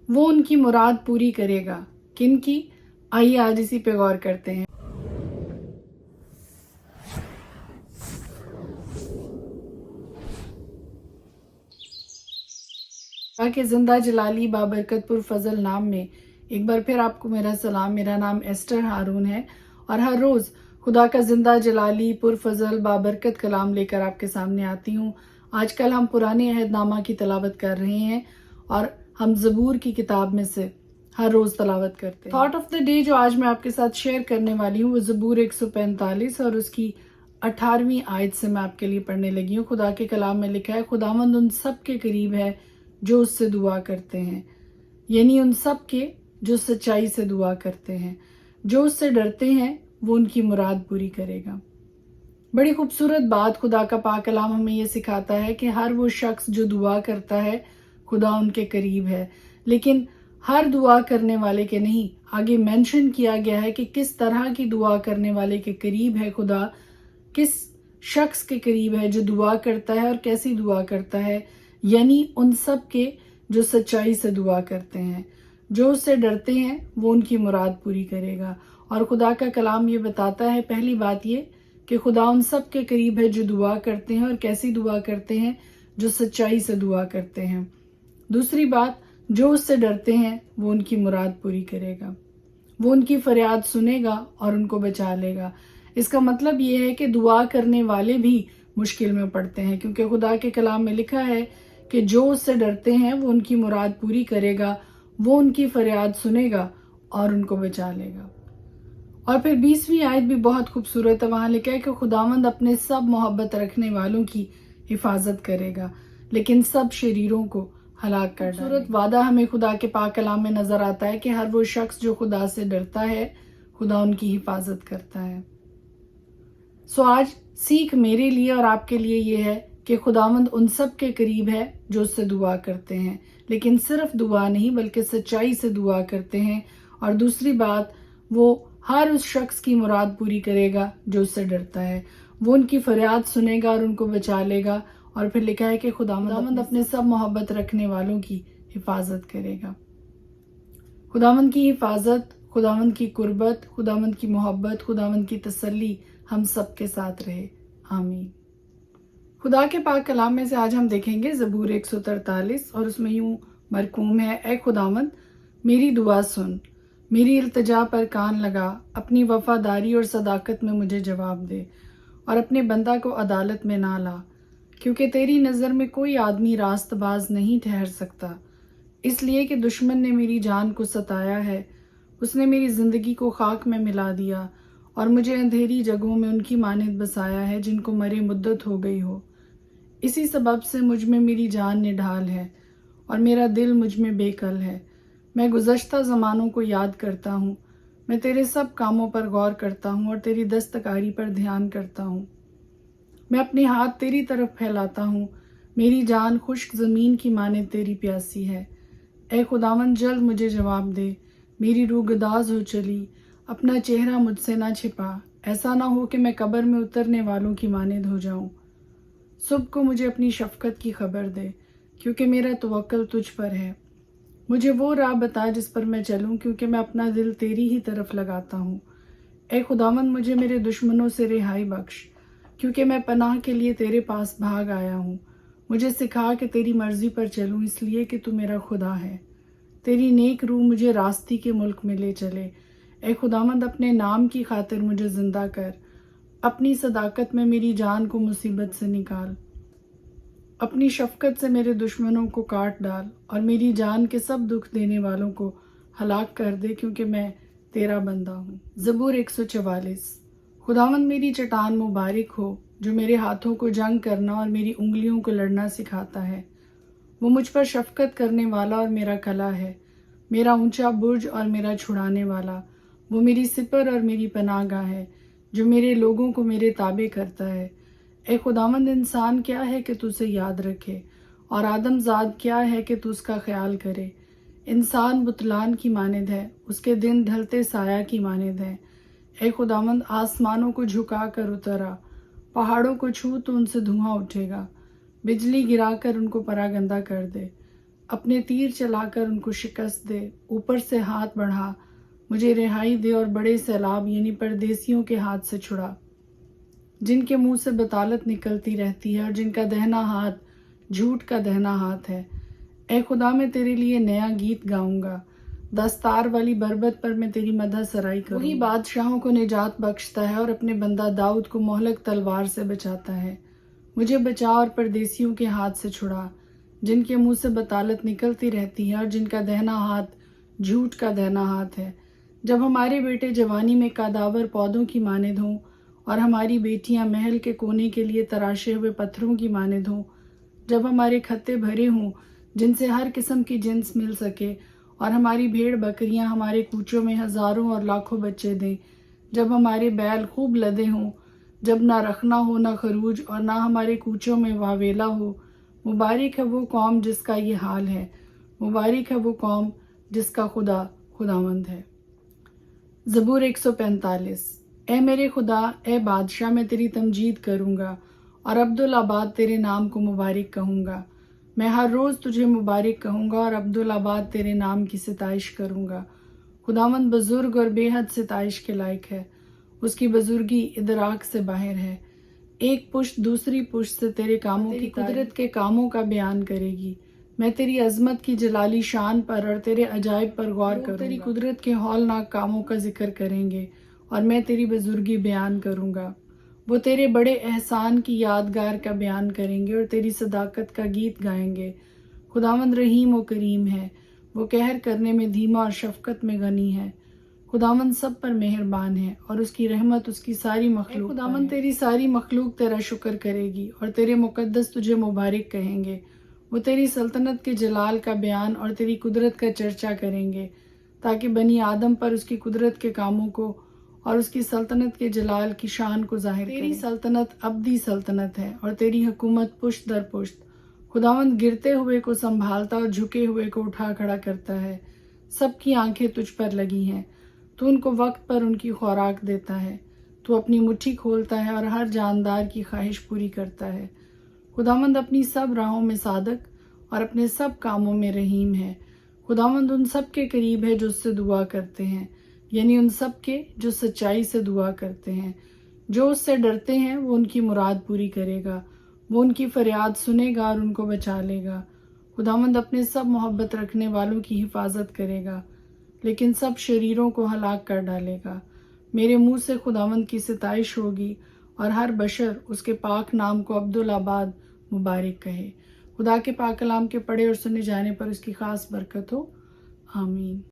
وہ ان کی مراد پوری کرے گا. کن کی؟ آئیے آج اسی پہ غور کرتے ہیں. کہ زندہ جلالی بابرکت پر فضل نام میں ایک بار پھر آپ کو میرا سلام. میرا نام ایسٹر ہارون ہے اور ہر روز خدا کا زندہ جلالی پر فضل بابرکت کلام لے کر آپ کے سامنے آتی ہوں. آج کل ہم پرانے عہد نامہ کی تلاوت کر رہے ہیں اور ہم زبور کی کتاب میں سے ہر روز تلاوت کرتے ہیں. تھاٹ آف دا ڈے جو آج میں آپ کے ساتھ شیئر کرنے والی ہوں وہ زبور 145 اور اس کی 18ویں آیت سے میں آپ کے لیے پڑھنے لگی ہوں. خدا کے کلام میں لکھا ہے خداوند ان سب کے قریب ہے جو اس سے دعا کرتے ہیں، یعنی ان سب کے جو سچائی سے دعا کرتے ہیں. جو اس سے ڈرتے ہیں وہ ان کی مراد پوری کرے گا. بڑی خوبصورت بات خدا کا پاک کلام ہمیں یہ سکھاتا ہے کہ ہر وہ شخص جو دعا کرتا ہے خدا ان کے قریب ہے. لیکن ہر دعا کرنے والے کے نہیں، آگے مینشن کیا گیا ہے کہ کس طرح کی دعا کرنے والے کے قریب ہے خدا، کس شخص کے قریب ہے جو دعا کرتا ہے اور کیسی دعا کرتا ہے. یعنی ان سب کے جو سچائی سے دعا کرتے ہیں. جو اس سے ڈرتے ہیں وہ ان کی مراد پوری کرے گا. اور خدا کا کلام یہ بتاتا ہے، پہلی بات یہ کہ خدا ان سب کے قریب ہے جو دعا کرتے ہیں اور کیسی دعا کرتے ہیں، جو سچائی سے دعا کرتے ہیں. دوسری بات، جو اس سے ڈرتے ہیں وہ ان کی مراد پوری کرے گا. وہ ان کی فریاد سنے گا اور ان کو بچا لے گا. اس کا مطلب یہ ہے کہ دعا کرنے والے بھی مشکل میں پڑتے ہیں، کیونکہ خدا کے کلام میں لکھا ہے کہ جو اس سے ڈرتے ہیں وہ ان کی مراد پوری کرے گا، وہ ان کی فریاد سنے گا اور ان کو بچا لے گا. اور پھر 20ویں آیت بھی بہت خوبصورت ہے. وہاں لکھا ہے کہ خداوند اپنے سب محبت رکھنے والوں کی حفاظت کرے گا لیکن سب شریروں کو ہلاک کر ڈالے گا. خوبصورت وعدہ ہمیں خدا کے پاک کلام میں نظر آتا ہے کہ ہر وہ شخص جو خدا سے ڈرتا ہے خدا ان کی حفاظت کرتا ہے. آج سیکھ میرے لیے اور آپ کے لیے یہ ہے کہ خداوند ان سب کے قریب ہے جو اس سے دعا کرتے ہیں، لیکن صرف دعا نہیں بلکہ سچائی سے دعا کرتے ہیں. اور دوسری بات، وہ ہر اس شخص کی مراد پوری کرے گا جو اس سے ڈرتا ہے. وہ ان کی فریاد سنے گا اور ان کو بچا لے گا. اور پھر لکھا ہے کہ خداوند اپنے سب محبت رکھنے والوں کی حفاظت کرے گا. خداوند کی حفاظت، خداوند کی قربت، خداوند کی محبت، خداوند کی تسلی ہم سب کے ساتھ رہے. آمین. خدا کے پاک کلام میں سے آج ہم دیکھیں گے زبور 143 اور اس میں یوں مرقوم ہے، اے خداوند میری دعا سن، میری التجا پر کان لگا، اپنی وفاداری اور صداقت میں مجھے جواب دے اور اپنے بندہ کو عدالت میں نہ لا، کیونکہ تیری نظر میں کوئی آدمی راست باز نہیں ٹھہر سکتا. اس لیے کہ دشمن نے میری جان کو ستایا ہے، اس نے میری زندگی کو خاک میں ملا دیا اور مجھے اندھیری جگہوں میں ان کی مانند بسایا ہے جن کو مرے مدت ہو گئی ہو. اسی سبب سے مجھ میں میری جان نڈھال ہے اور میرا دل مجھ میں بے کل ہے. میں گزشتہ زمانوں کو یاد کرتا ہوں، میں تیرے سب کاموں پر غور کرتا ہوں اور تیری دستکاری پر دھیان کرتا ہوں. میں اپنے ہاتھ تیری طرف پھیلاتا ہوں، میری جان خشک زمین کی مانند تیری پیاسی ہے. اے خداوند جلد مجھے جواب دے، میری روح گداز ہو چلی، اپنا چہرہ مجھ سے نہ چھپا، ایسا نہ ہو کہ میں قبر میں اترنے والوں کی مانند ہو جاؤں. صبح کو مجھے اپنی شفقت کی خبر دے، کیونکہ میرا توکل تجھ پر ہے. مجھے وہ راہ بتا جس پر میں چلوں، کیونکہ میں اپنا دل تیری ہی طرف لگاتا ہوں. اے خداوند مجھے میرے دشمنوں سے رہائی بخش، کیونکہ میں پناہ کے لیے تیرے پاس بھاگ آیا ہوں. مجھے سکھا کہ تیری مرضی پر چلوں، اس لیے کہ تو میرا خدا ہے. تیری نیک روح مجھے راستی کے ملک میں لے چلے. اے خداوند اپنے نام کی خاطر مجھے زندہ کر، اپنی صداقت میں میری جان کو مصیبت سے نکال. اپنی شفقت سے میرے دشمنوں کو کاٹ ڈال اور میری جان کے سب دکھ دینے والوں کو ہلاک کر دے، کیونکہ میں تیرا بندہ ہوں. زبور 144. خداوند میری چٹان مبارک ہو جو میرے ہاتھوں کو جنگ کرنا اور میری انگلیوں کو لڑنا سکھاتا ہے. وہ مجھ پر شفقت کرنے والا اور میرا کلا ہے، میرا اونچا برج اور میرا چھڑانے والا. وہ میری سپر اور میری پناہ گاہ ہے، جو میرے لوگوں کو میرے تابع کرتا ہے. اے خداوند انسان کیا ہے کہ تو اسے یاد رکھے، اور آدم زاد کیا ہے کہ تو اس کا خیال کرے. انسان بتلان کی مانند ہے، اس کے دن ڈھلتے سایہ کی مانند ہے. اے خداوند آسمانوں کو جھکا کر اترا، پہاڑوں کو چھو تو ان سے دھواں اٹھے گا. بجلی گرا کر ان کو پراگندہ کر دے. اپنے تیر چلا کر ان کو شکست دے، اوپر سے ہاتھ بڑھا، مجھے رہائی دے اور بڑے سیلاب یعنی پردیسیوں کے ہاتھ سے چھڑا، جن کے منہ سے بطالت نکلتی رہتی ہے اور جن کا دہنا ہاتھ جھوٹ کا دہنا ہاتھ ہے۔ اے خدا، میں تیرے لیے نیا گیت گاؤں گا، دستار والی بربت پر میں تیری مدح سرائی کروں گا۔ وہی بادشاہوں کو نجات بخشتا ہے اور اپنے بندہ داؤد کو مہلک تلوار سے بچاتا ہے۔ مجھے بچا اور پردیسیوں کے ہاتھ سے چھڑا، جن کے منہ سے بطالت نکلتی رہتی ہے اور جن کا دہنا ہاتھ جھوٹ کا دہنا ہاتھ ہے۔ جب ہمارے بیٹے جوانی میں کاداور پودوں کی مانند ہوں اور ہماری بیٹیاں محل کے کونے کے لیے تراشے ہوئے پتھروں کی مانند ہوں، جب ہمارے کھتے بھرے ہوں جن سے ہر قسم کی جنس مل سکے اور ہماری بھیڑ بکریاں ہمارے کوچوں میں ہزاروں اور لاکھوں بچے دیں، جب ہمارے بیل خوب لدے ہوں، جب نہ رکھنا ہو نہ خروج اور نہ ہمارے کوچوں میں واویلا ہو، مبارک ہے وہ قوم جس کا یہ حال ہے، مبارک ہے وہ قوم جس کا خدا خداوند ہے۔ زبور 145۔ اے میرے خدا، اے بادشاہ، میں تیری تمجید کروں گا اور عبدالآباد تیرے نام کو مبارک کہوں گا۔ میں ہر روز تجھے مبارک کہوں گا اور عبدالآباد تیرے نام کی ستائش کروں گا۔ خداوند بزرگ اور بے حد ستائش کے لائق ہے، اس کی بزرگی ادراک سے باہر ہے۔ ایک پشت دوسری پشت سے تیرے کاموں کی قدرت کے کاموں کا بیان کرے گی۔ میں تیری عظمت کی جلالی شان پر اور تیرے عجائب پر غور کروں گا۔ تیری قدرت کے ہولناک کاموں کا ذکر کریں گے اور میں تیری بزرگی بیان کروں گا۔ وہ تیرے بڑے احسان کی یادگار کا بیان کریں گے اور تیری صداقت کا گیت گائیں گے۔ خداوند رحیم و کریم ہے، وہ قہر کرنے میں دھیما اور شفقت میں غنی ہے۔ خداوند سب پر مہربان ہے اور اس کی رحمت اس کی ساری مخلوق پر ہے۔ خداوند تیری ساری مخلوق تیرا شکر کرے گی اور تیرے مقدس تجھے مبارک کہیں گے۔ وہ تیری سلطنت کے جلال کا بیان اور تیری قدرت کا چرچا کریں گے، تاکہ بنی آدم پر اس کی قدرت کے کاموں کو اور اس کی سلطنت کے جلال کی شان کو ظاہر کریں۔ تیری سلطنت ابدی سلطنت ہے اور تیری حکومت پشت در پشت۔ خداوند گرتے ہوئے کو سنبھالتا اور جھکے ہوئے کو اٹھا کھڑا کرتا ہے۔ سب کی آنکھیں تجھ پر لگی ہیں، تو ان کو وقت پر ان کی خوراک دیتا ہے۔ تو اپنی مٹھی کھولتا ہے اور ہر جاندار کی خواہش پوری کرتا ہے۔ خداوند اپنی سب راہوں میں صادق اور اپنے سب کاموں میں رحیم ہے۔ خداوند ان سب کے قریب ہے جو اس سے دعا کرتے ہیں، یعنی ان سب کے جو سچائی سے دعا کرتے ہیں۔ جو اس سے ڈرتے ہیں وہ ان کی مراد پوری کرے گا، وہ ان کی فریاد سنے گا اور ان کو بچا لے گا۔ خداوند اپنے سب محبت رکھنے والوں کی حفاظت کرے گا، لیکن سب شریروں کو ہلاک کر ڈالے گا۔ میرے منہ سے خداوند کی ستائش ہوگی اور ہر بشر اس کے پاک نام کو عبدالآباد مبارک کہے۔ خدا کے پاک کلام کے پڑھے اور سنے جانے پر اس کی خاص برکت ہو، آمین۔